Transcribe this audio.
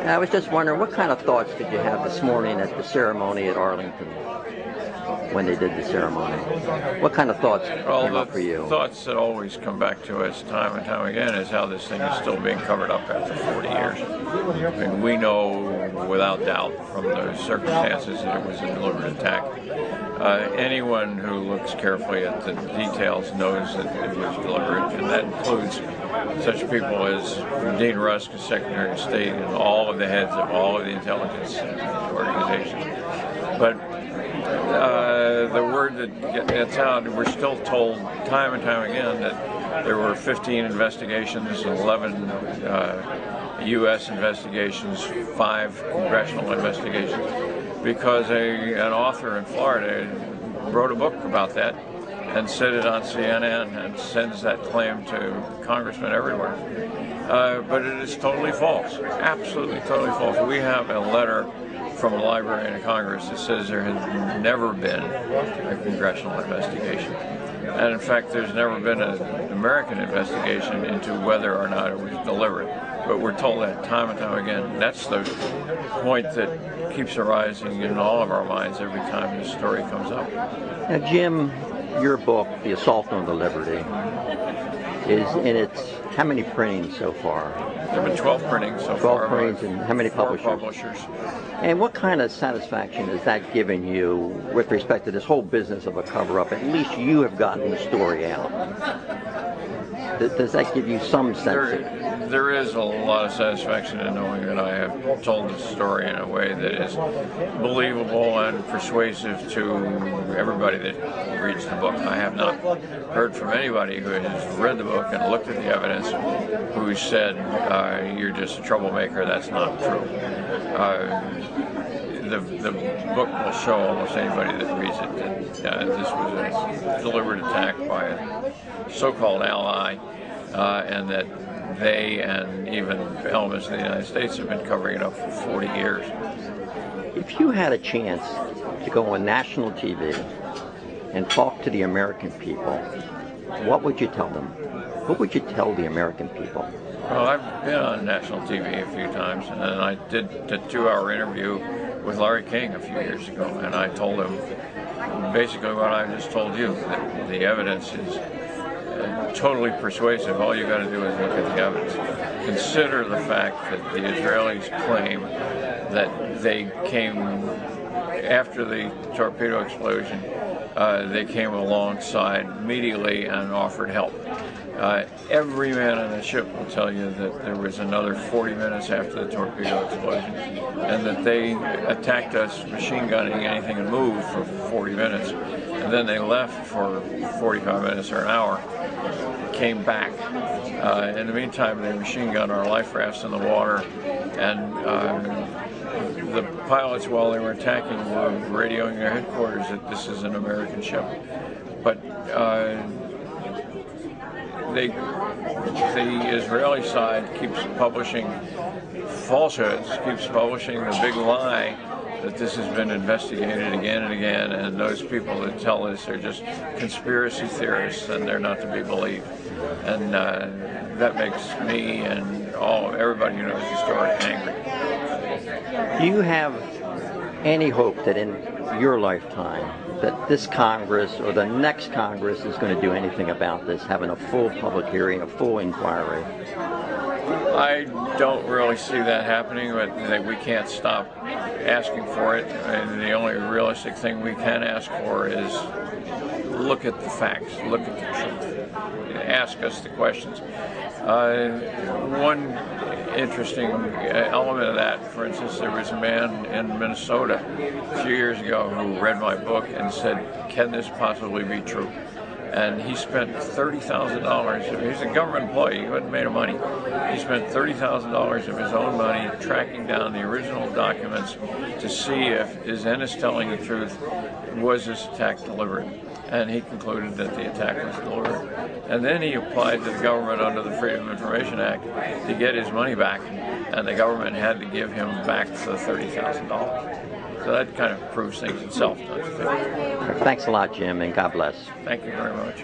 I was just wondering, what kind of thoughts did you have this morning at the ceremony at Arlington when they did the ceremony? What kind of thoughts came up for you? The thoughts that always come back to us time and time again is how this thing is still being covered up after 40 years. I mean, we know without doubt from the circumstances that it was a deliberate attack. Anyone who looks carefully at the details knows that it was deliberate, and that includes such people as Dean Rusk, as Secretary of State, and all of the heads of all of the intelligence organizations. But the word that gets out, we're still told time and time again that there were 15 investigations, 11 U.S. investigations, 5 congressional investigations, because an author in Florida wrote a book about that and said it on CNN and sends that claim to congressmen everywhere. But it is totally false, absolutely totally false. We have a letter from a librarian of Congress that says there has never been a congressional investigation. And in fact, there's never been an American investigation into whether or not it was deliberate. But we're told that time and time again. That's the point that keeps arising in all of our minds every time this story comes up. Now, Jim, your book, The Assault on the Liberty, is in its, how many printings so far? There have been 12 printings so far. 12 printings, and how many publishers? 4 publishers. And what kind of satisfaction is that giving you with respect to this whole business of a cover-up? At least you have gotten the story out. Does that give you some sense? There is a lot of satisfaction in knowing that I have told the story in a way that is believable and persuasive to everybody that reads the book. I have not heard from anybody who has read the book and looked at the evidence who said, you're just a troublemaker. That's not true. The book will show almost anybody that reads it that this was a deliberate attack by a so-called ally, and that they and even elements of the United States have been covering it up for 40 years. If you had a chance to go on national TV and talk to the American people, what would you tell them? What would you tell the American people? Well, I've been on national TV a few times, and I did a 2-hour interview with Larry King a few years ago, and I told him basically what I just told you, that the evidence is totally persuasive. All you got to do is look at the evidence. Consider the fact that the Israelis claim that they came after the torpedo explosion. They came alongside immediately and offered help. Every man on the ship will tell you that there was another 40 minutes after the torpedo explosion, and that they attacked us machine gunning anything that moved for 40 minutes, and then they left for 45 minutes or an hour, came back. In the meantime, they machine gunned our life rafts in the water, and the pilots, while they were attacking, were radioing their headquarters that this is an American ship. But the Israeli side keeps publishing falsehoods, keeps publishing the big lie that this has been investigated again and again, and those people that tell us are just conspiracy theorists and they're not to be believed. And that makes me and everybody who knows the story angry. Do you have any hope that in your lifetime that this Congress or the next Congress is going to do anything about this, having a full public hearing, a full inquiry? I don't really see that happening, but we can't stop asking for it. And the only realistic thing we can ask for is look at the facts, look at the truth, ask us the questions. One interesting element of that, for instance, there was a man in Minnesota a few years ago who read my book and said, can this possibly be true? And he spent $30,000. He's a government employee. He wasn't made of money. He spent $30,000 of his own money tracking down the original documents to see if, is Ennes telling the truth, was this attack deliberate? And he concluded that the attack was deliberate. And then he applied to the government under the Freedom of Information Act to get his money back, and the government had to give him back the $30,000. So that kind of proves things itself, don't you think? Thanks a lot, Jim, and God bless. Thank you very much.